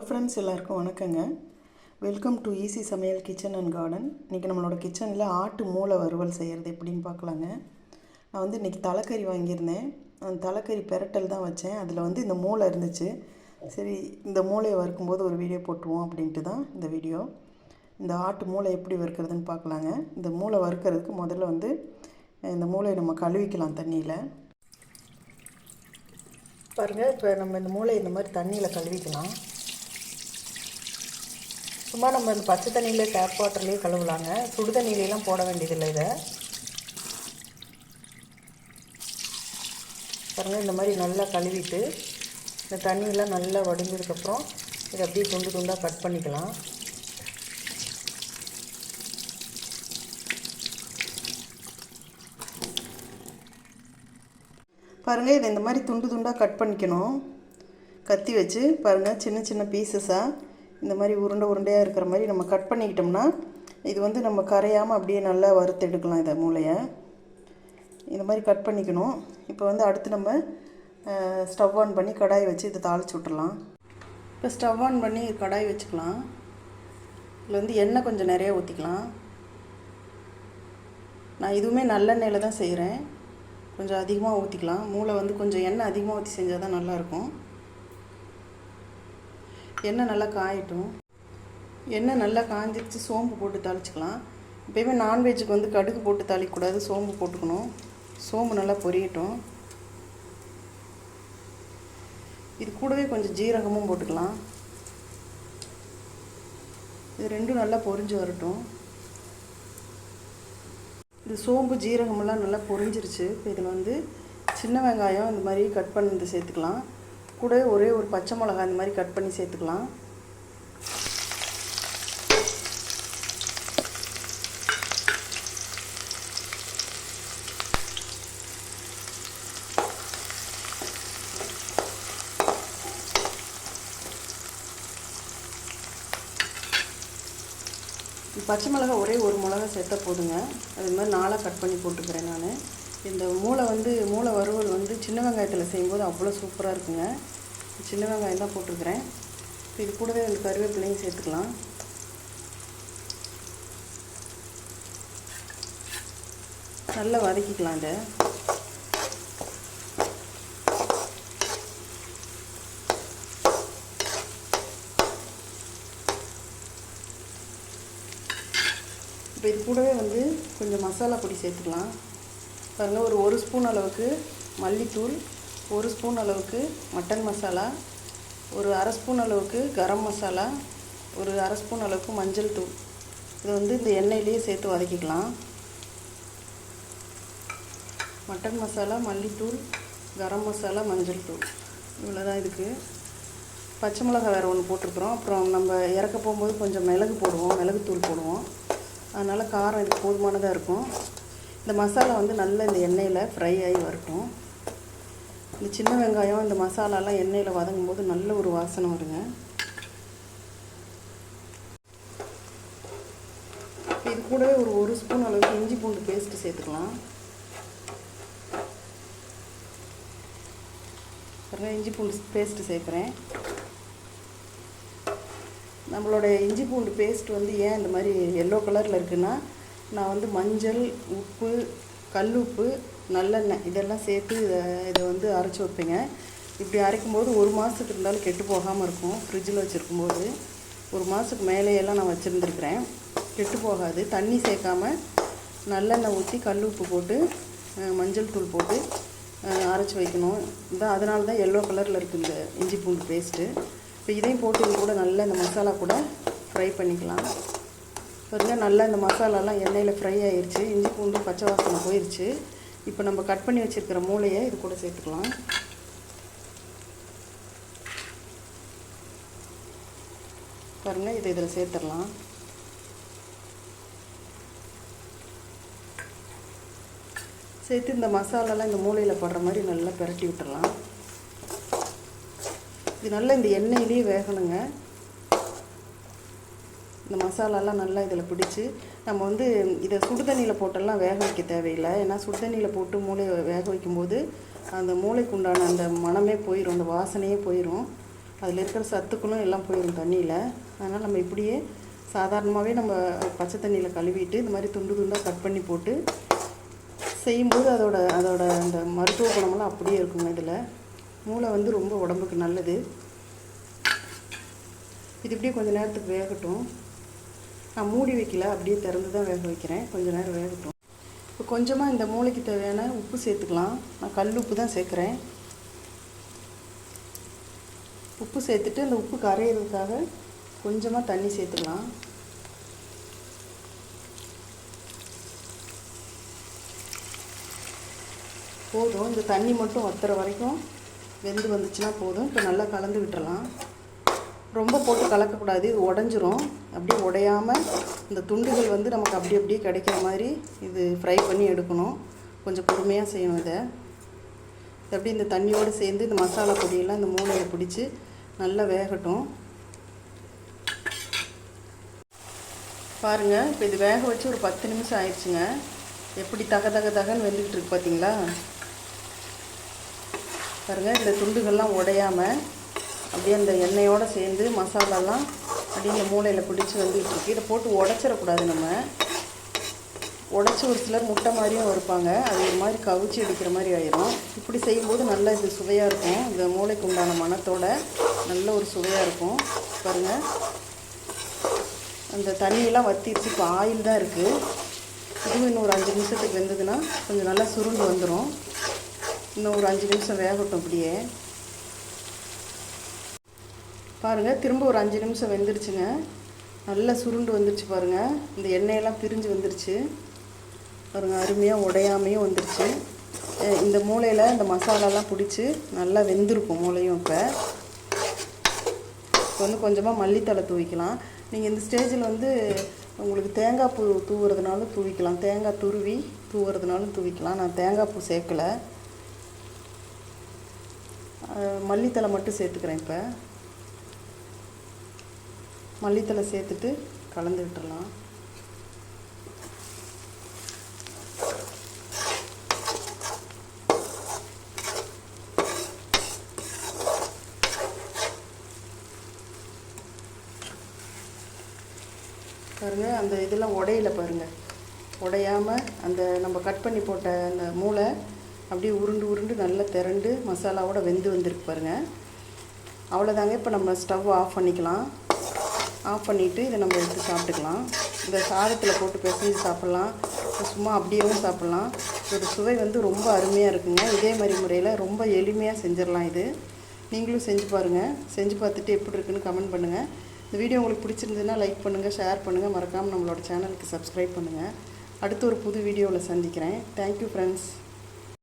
Friends, எல்லாருக்கும் வணக்கங்க. Welcome to easy சமையல் கிச்சன் அண்ட் கார்டன். இன்றைக்கி நம்மளோட கிச்சனில் ஆட்டு மூளை வறுவல் செய்கிறது எப்படின்னு பார்க்கலாங்க. நான் வந்து இன்றைக்கி தலைக்கறி வாங்கியிருந்தேன். அந்த தலைக்கறி பெரட்டல் தான் வச்சேன். அதில் வந்து இந்த மூளை இருந்துச்சு. சரி, இந்த மூளையை வறுக்கும்போது ஒரு வீடியோ போட்டுருவோம் அப்படின்ட்டு தான் இந்த வீடியோ. இந்த ஆட்டு மூளை எப்படி வறுக்கிறதுன்னு பார்க்கலாங்க. இந்த மூளை வறுக்கிறதுக்கு முதல்ல வந்து இந்த மூளையை நம்ம கழுவிக்கலாம் தண்ணியில். பாருங்கள், இப்போ நம்ம இந்த மூளை இந்த மாதிரி தண்ணியில் கழுவிக்கலாம். சும்மா நம்ம இந்த பச்சை தண்ணியில் டேப் வாட்டர்லேயே கழுவலாங்க. சுடு தண்ணியிலாம் போட வேண்டியதில்லை. இதை பாருங்கள், இந்த மாதிரி நல்லா கழுவிட்டு இந்த தண்ணியெல்லாம் நல்லா வடிஞ்சதுக்கப்புறம் இதை அப்படியே துண்டு துண்டாக கட் பண்ணிக்கலாம். பாருங்கள், இதை இந்த மாதிரி துண்டு துண்டாக கட் பண்ணிக்கணும். கத்தி வச்சு பாருங்கள், சின்ன சின்ன பீசஸாக இந்த மாதிரி உருண்டையாக இருக்கிற மாதிரி நம்ம கட் பண்ணிக்கிட்டோம்னா இது வந்து நம்ம கரையாமல் அப்படியே நல்லா வறுத்து எடுக்கலாம். இதை மூளையை இந்த மாதிரி கட் பண்ணிக்கணும். இப்போ வந்து அடுத்து நம்ம ஸ்டவ் ஆன் பண்ணி கடாய் வச்சு இதை தாளித்து விட்டுறலாம். இப்போ ஸ்டவ் ஆன் பண்ணி கடாய் வச்சுக்கலாம். இதில் வந்து எண்ணெய் கொஞ்சம் நிறைய ஊற்றிக்கலாம். நான் இதுவுமே நல்லெண்ணெயில் தான் செய்கிறேன். கொஞ்சம் அதிகமாக ஊற்றிக்கலாம். மூளை வந்து கொஞ்சம் எண்ணெய் அதிகமாக ஊற்றி செஞ்சால் தான் நல்லாயிருக்கும். எண்ணெய் நல்லா காயட்டும். எண்ணெய் நல்லா காஞ்சிடுச்சு. சோம்பு போட்டு தாளிச்சிக்கலாம். எப்போயுமே நான்வெஜ்ஜுக்கு வந்து கடுகு போட்டு தாளிக்கக்கூடாது, சோம்பு போட்டுக்கணும். சோம்பு நல்லா பொரியட்டும். இது கூடவே கொஞ்சம் ஜீரகமும் போட்டுக்கலாம். இது ரெண்டும் நல்லா பொரிஞ்சு வரட்டும். இது சோம்பு ஜீரகமெல்லாம் நல்லா பொரிஞ்சிருச்சு. இப்போ இதில் வந்து சின்ன வெங்காயம் இந்த மாதிரி கட் பண்ணி சேர்த்துக்கலாம். கூட ஒரே ஒரு பச்சை மிளகாய் இந்த மாதிரி கட் பண்ணி சேர்த்துக்கலாம். பச்சை மிளகாய் ஒரே ஒரு மிளகா சேர்த்தா போதுங்க. அது மாதிரி நாளாக கட் பண்ணி போட்டுக்கிறேன் நான். இந்த மூளை வறுவல் வந்து சின்ன வெங்காயத்தில் செய்யும்போது அவ்வளோ சூப்பராக இருக்குங்க. சின்ன வெங்காயம் தான் போட்டுருக்கிறேன். இது கூடவே வந்து கருவேப்பிலையும் சேர்த்துக்கலாம். நல்லா வதக்கிக்கலாம். இதை இப்போ இது கூடவே வந்து கொஞ்சம் மசாலா பொடி சேர்த்துக்கலாம். பாருங்கள், ஒரு ஸ்பூன் அளவுக்கு மல்லித்தூள், 1 ஸ்பூன் அளவுக்கு மட்டன் மசாலா, ஒரு அரை ஸ்பூன் அளவுக்கு கரம் மசாலா, ஒரு அரை ஸ்பூன் அளவுக்கு மஞ்சள் தூள். இது வந்து இந்த எண்ணெயிலேயே சேர்த்து வதக்கிக்கலாம். மட்டன் மசாலா, மல்லித்தூள், கரம் மசாலா, மஞ்சள் தூள், இவ்வளோதான் இதுக்கு. பச்சை மிளகாய் வேறு ஒன்று போட்டிருக்குறோம். அப்புறம் நம்ம இறக்க போகும்போது கொஞ்சம் மிளகுத்தூள் போடுவோம். அதனால் காரம் இதுக்கு போதுமானதாக இருக்கும். இந்த மசாலா வந்து நல்லா இந்த எண்ணெயில் ஃப்ரை ஆகி வரட்டும். இந்த சின்ன வெங்காயம் இந்த மசாலாலாம் எண்ணெயில் வதங்கும் போது நல்ல ஒரு வாசனை வருங்க. இது கூடவே ஒரு ஸ்பூன் அளவுக்கு இஞ்சி பூண்டு பேஸ்ட்டு சேர்த்துக்கலாம். இஞ்சி பூண்டு பேஸ்ட்டு சேர்க்குறேன். நம்மளோட இஞ்சி பூண்டு பேஸ்ட் வந்து ஏன் இந்த மாதிரி எல்லோ கலரில் இருக்குன்னா, நான் வந்து மஞ்சள், உப்பு, கல் உப்பு, நல்லெண்ணெய் இதெல்லாம் சேர்த்து இதை வந்து அரைச்சி வைப்பேங்க. இப்படி அரைக்கும்போது 1 மாதத்துக்கு இருந்தாலும் கெட்டு போகாமல் இருக்கும். ஃப்ரிட்ஜில் வச்சுருக்கும்போது 1 மாதத்துக்கு மேலேயெல்லாம் நான் வச்சுருந்துருக்குறேன். கெட்டு போகாது. தண்ணி சேர்க்காமல் நல்லெண்ணெய் ஊற்றி கல் உப்பு போட்டு மஞ்சள் தூள் போட்டு அரைச்சி வைக்கணும். அதனால தான் எல்லோ கலரில் இருக்குது இந்த இஞ்சி பூண்டு பேஸ்ட்டு. இப்போ இதையும் போட்டு இது கூட நல்லா இந்த மசாலா கூட ஃப்ரை பண்ணிக்கலாம். பாருங்கள், நல்லா இந்த மசாலாலாம் எண்ணெயில் ஃப்ரை ஆயிடுச்சு. இஞ்சி பூண்டு பச்சை வாசனை போயிடுச்சு. இப்போ நம்ம கட் பண்ணி வச்சுருக்கிற மூளையை இது கூட சேர்த்துக்கலாம். பாருங்கள், இதை இதில் சேர்த்துடலாம். சேர்த்து இந்த மசாலாலாம் இந்த மூளையில் படுற மாதிரி நல்லா பிரட்டி விட்டுடலாம். இது நல்லா இந்த எண்ணெயிலேயே வேகணுங்க. இந்த மசாலாலாம் நல்லா இதில் பிடிச்சி நம்ம வந்து இதை சுடு தண்ணியில் போட்டெல்லாம் வேக வைக்க தேவையில்லை. ஏன்னா சுடு தண்ணியில் போட்டு மூளையை வேக வைக்கும்போது அந்த மூளைக்கு உண்டான அந்த மணமே போயிடும், அந்த வாசனையே போயிடும். அதில் இருக்கிற சத்துக்களும் எல்லாம் போயிடும் தண்ணியில். அதனால் நம்ம இப்படியே சாதாரணமாகவே நம்ம பச்சை தண்ணியில் கழுவிட்டு இந்த மாதிரி துண்டு துண்டாக கட் பண்ணி போட்டு செய்யும்போது அதோட அந்த மருத்துவ குணமெல்லாம் அப்படியே இருக்குங்க. இதில் மூளை வந்து ரொம்ப உடம்புக்கு நல்லது. இது இப்படியே கொஞ்சம் நேரத்துக்கு வேகட்டும். நான் மூடி வைக்கல, அப்படியே திறந்து தான் வேக வைக்கிறேன். கொஞ்சம் நேரம் வேகட்டும். இப்போ கொஞ்சமாக இந்த மூளைக்கு தேவையான உப்பு சேர்த்துக்கலாம். நான் கல் உப்பு தான் சேர்க்குறேன். உப்பு சேர்த்துட்டு அந்த உப்பு கரையிறதுக்காக கொஞ்சமாக தண்ணி சேர்த்துக்கலாம். போதும், இந்த தண்ணி மட்டும் வத்துற வரைக்கும் வெந்து வந்துச்சுன்னா போதும். இப்போ நல்லா கலந்து விட்டுறலாம். ரொம்ப போட்டு கலக்கக்கூடாது, இது உடஞ்சிரும். அப்படியே உடையாமல் இந்த துண்டுகள் வந்து நமக்கு அப்படி அப்படியே கிடைக்கிற மாதிரி இது ஃப்ரை பண்ணி எடுக்கணும். கொஞ்சம் பொறுமையாக செய்யணும். இதை அப்படி இந்த தண்ணியோடு சேர்ந்து இந்த மசாலா பொடியெல்லாம் இந்த மூளையில் பிடிச்சி நல்லா வேகட்டும். பாருங்கள், இப்போ இது வேக வச்சு ஒரு 10 நிமிஷம் ஆயிடுச்சுங்க. எப்படி தகன்னு வெந்துக்கிட்டு இருக்கு பார்த்தீங்களா? பாருங்கள், இந்த துண்டுகள்லாம் உடையாமல் அப்படியே அந்த எண்ணெயோடு சேர்ந்து மசாலாலாம் அப்படியே இந்த மூளையில் பிடிச்சி வந்துக்கிட்டு இருக்கு. இதை போட்டு உடச்சிடக்கூடாது. நம்ம உடச்சி ஒரு சிலர் முட்டை மாதிரியும் வைப்பாங்க, அது ஒரு மாதிரி கவிச்சி எடுக்கிற மாதிரி ஆயிரும். இப்படி செய்யும்போது நல்லா இது சுவையாக இருக்கும். இந்த மூளைக்கு உண்டான மணத்தோட நல்ல ஒரு சுவையாக இருக்கும். பாருங்கள், அந்த தண்ணியெல்லாம் வற்றிடுச்சு. இப்போ ஆயில் தான் இருக்குது. இதுவும் இன்னும் ஒரு 5 நிமிஷத்துக்கு வெந்ததுன்னா கொஞ்சம் நல்லா சுருண்டு வந்துடும். இன்னும் ஒரு 5 நிமிஷம் வேகட்டும். அப்படியே பாருங்கள், திரும்ப ஒரு 5 நிமிஷம் வெந்துருச்சுங்க. நல்லா சுருண்டு வந்துருச்சு பாருங்கள். இந்த எண்ணெயெல்லாம் பிரிஞ்சு வந்துருச்சு பாருங்கள். அருமையாக உடையாமையும் வந்துருச்சு. இந்த மூளையில் இந்த மசாலாலாம் பிடிச்சி நல்லா வெந்திருக்கும் மூளையும். இப்போ வந்து கொஞ்சமாக மல்லித்தலை தூவிக்கலாம். நீங்கள் இந்த ஸ்டேஜில் வந்து உங்களுக்கு தேங்காய் பூ தூவுறதுனாலும் தூவிக்கலாம், தேங்காய் துருவி தூவுறதுனாலும் தூவிக்கலாம். நான் தேங்காய் பூ சேர்க்கலை, மல்லித்தலை மட்டும் சேர்த்துக்கிறேன். இப்போ மல்லித்தலை சேர்த்துட்டு கலந்து விட்டுறலாம். பாருங்கள், அந்த இதெல்லாம் உடையில பாருங்கள், உடையாமல் அந்த நம்ம கட் பண்ணி போட்ட அந்த மூளை அப்படியே உருண்டு நல்லா திரண்டு மசாலாவோட வெந்து வந்திருக்கு பாருங்கள். அவ்வளோதாங்க. இப்போ நம்ம ஸ்டவ் ஆஃப் பண்ணிக்கலாம். ஆஃப் பண்ணிவிட்டு இதை நம்ம எடுத்து சாப்பிட்டுக்கலாம். இந்த சாதத்தில் போட்டு பிசைஞ்சு சாப்பிட்லாம், சும்மா அப்படியேவும் சாப்பிட்லாம். இதோட சுவை வந்து ரொம்ப அருமையாக இருக்குங்க. இதே மாதிரி முறையில் ரொம்ப எளிமையாக செஞ்சிடலாம். இது நீங்களும் செஞ்சு பாருங்கள். செஞ்சு பார்த்துட்டு எப்படி இருக்குன்னு கமெண்ட் பண்ணுங்கள். இந்த வீடியோ உங்களுக்கு பிடிச்சிருந்ததுன்னா லைக் பண்ணுங்கள், ஷேர் பண்ணுங்கள். மறக்காமல் நம்மளோட சேனலுக்கு சப்ஸ்கிரைப் பண்ணுங்கள். அடுத்து ஒரு புது வீடியோவில் சந்திக்கிறேன். Thank you friends.